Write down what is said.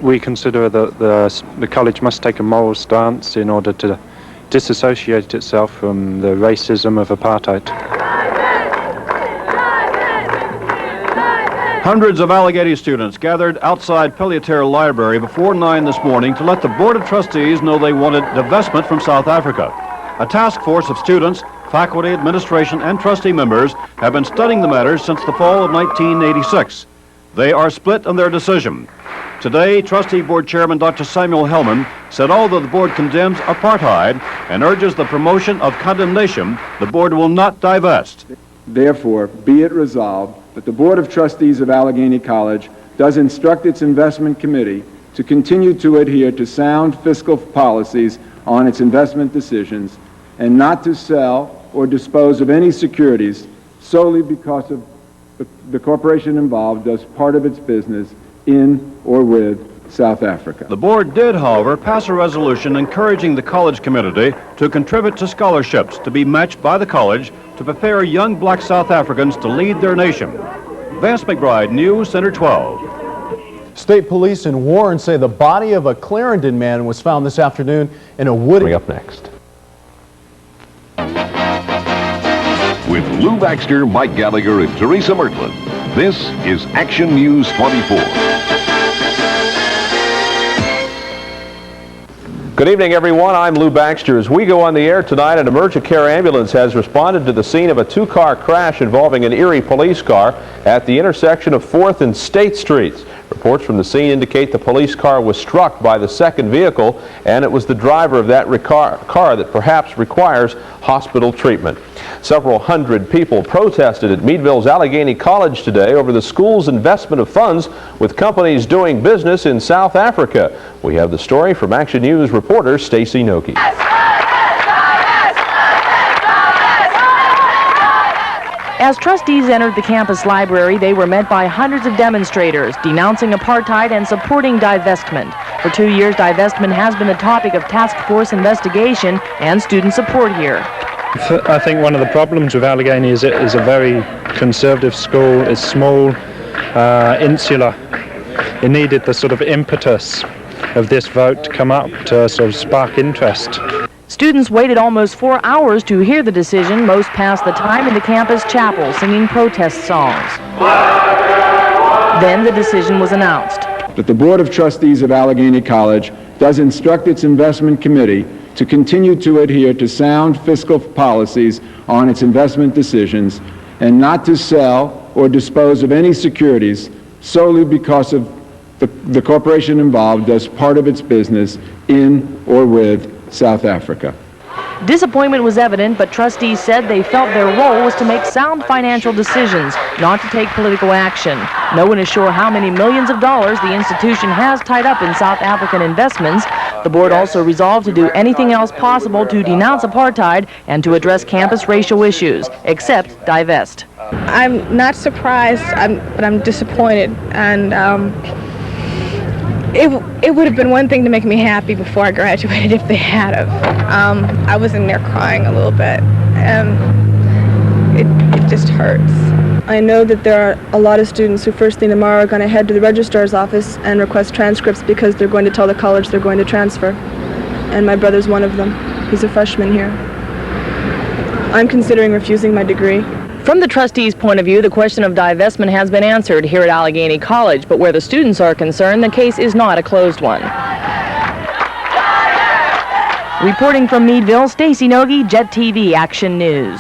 We consider that the college must take a moral stance in order to disassociate itself from the racism of apartheid. Hundreds of Allegheny students gathered outside Pellier Library before 9 this morning to let the Board of Trustees know they wanted divestment from South Africa. A task force of students, faculty, administration, and trustee members have been studying the matter since the fall of 1986. They are split on their decision. Today, Trustee Board Chairman Dr. Samuel Hellman said although the board condemns apartheid and urges the promotion of condemnation, the board will not divest. Therefore, be it resolved that the Board of Trustees of Allegheny College does instruct its investment committee to continue to adhere to sound fiscal policies on its investment decisions and not to sell or dispose of any securities solely because of the corporation involved does part of its business in or with South Africa. The board did, however, pass a resolution encouraging the college community to contribute to scholarships to be matched by the college to prepare young black South Africans to lead their nation. Vance McBride, News Center 12. State police in Warren say the body of a Clarendon man was found this afternoon in a wood. Coming up next. With Lou Baxter, Mike Gallagher, and Teresa Mertland, this is Action News 24. Good evening, everyone. I'm Lou Baxter. As we go on the air tonight, an emergent care ambulance has responded to the scene of a two-car crash involving an Erie police car at the intersection of 4th and State Streets. Reports from the scene indicate the police car was struck by the second vehicle, and it was the driver of that car that perhaps requires hospital treatment. Several hundred people protested at Meadville's Allegheny College today over the school's investment of funds with companies doing business in South Africa. We have the story from Action News reporter Stacy Noki. As trustees entered the campus library, they were met by hundreds of demonstrators denouncing apartheid and supporting divestment. For 2 years, divestment has been the topic of task force investigation and student support here. I think one of the problems with Allegheny is it is a very conservative school. It's small, insular. It needed the sort of impetus of this vote to come up to sort of spark interest. Students waited almost 4 hours to hear the decision. Most passed the time in the campus chapel singing protest songs. Then the decision was announced. That the Board of Trustees of Allegheny College does instruct its investment committee to continue to adhere to sound fiscal policies on its investment decisions and not to sell or dispose of any securities solely because of the corporation involved does part of its business in or with South Africa. Disappointment was evident, but trustees said they felt their role was to make sound financial decisions, not to take political action. No one is sure how many millions of dollars the institution has tied up in South African investments. The board also resolved to do anything else possible to denounce apartheid and to address campus racial issues, except divest. I'm not surprised, but I'm disappointed, and it would have been one thing to make me happy before I graduated if they had have. I was in there crying a little bit, and it just hurts. I know that there are a lot of students who first thing tomorrow are going to head to the registrar's office and request transcripts because they're going to tell the college they're going to transfer. And my brother's one of them. He's a freshman here. I'm considering refusing my degree. From the trustees' point of view, the question of divestment has been answered here at Allegheny College, but where the students are concerned, the case is not a closed one. Reporting from Meadville, Stacy Nogi, Jet TV Action News.